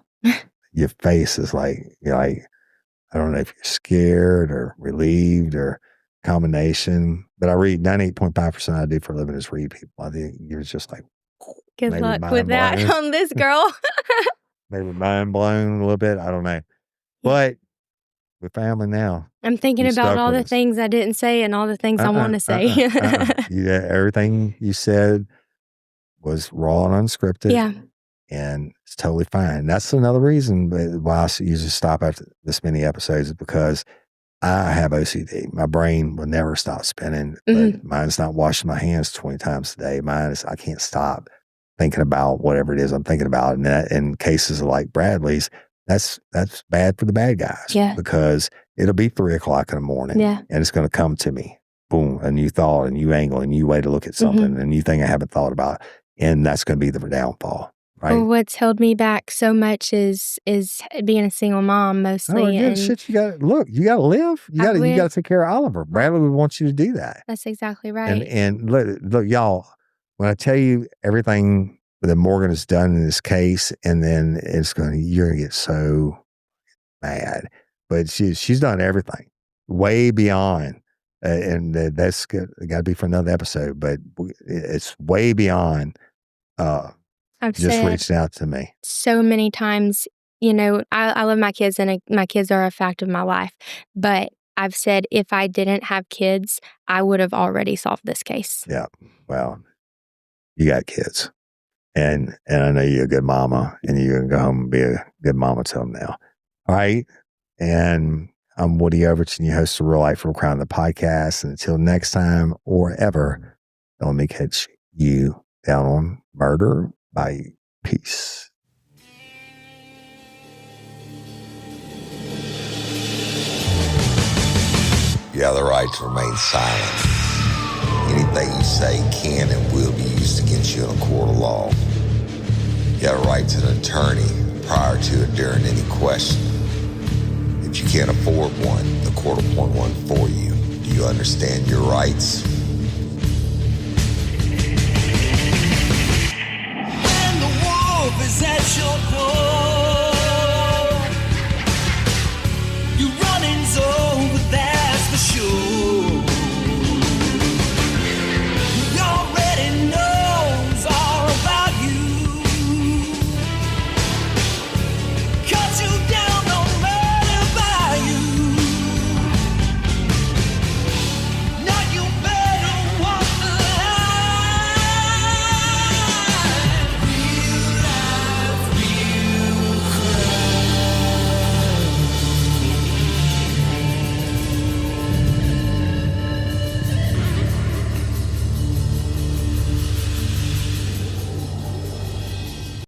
Your face is like, I don't know if you're scared or relieved or combination, but I read 98.5% I do for a living is read people. I think you're just like, good luck with that on this girl. Maybe mind blown a little bit. I don't know. But we're family now. I'm thinking about all the things I didn't say and all the things I want to say. Yeah, everything you said was raw and unscripted. Yeah. And it's totally fine. That's another reason why I usually stop after this many episodes is because I have OCD. My brain will never stop spinning. But mine's not washing my hands 20 times a day. Mine is, I can't stop thinking about whatever it is I'm thinking about. And that, in cases like Bradley's, that's bad for the bad guys. Yeah. Because it'll be 3 o'clock in the morning. Yeah. And it's going to come to me. Boom, a new thought, a new angle, a new way to look at something, a new thing I haven't thought about. And that's going to be the downfall. Right. Well, what's held me back so much is being a single mom mostly. Oh, yeah, shit, you got to live. You got to take care of Oliver. Bradley would want you to do that. That's exactly right. And look, y'all, when I tell you everything that Morgan has done in this case, and then you're going to get so mad. But she's done everything way beyond, and that's got to be for another episode. But it's way beyond. I've just reached out to me so many times. I love my kids, and my kids are a fact of my life. But I've said if I didn't have kids, I would have already solved this case. Yeah. Well, you got kids, and I know you're a good mama, and you're gonna go home and be a good mama to them now. All right. And I'm Woody Overton, your host of Real Life Real Crime, the podcast. And until next time or ever, don't let me catch you down on murder by peace. You have the right to remain silent. Any that you say can and will be used against you in a court of law. You have a right to an attorney prior to or during any question. If you can't afford one, the court will appoint one for you. Do you understand your rights?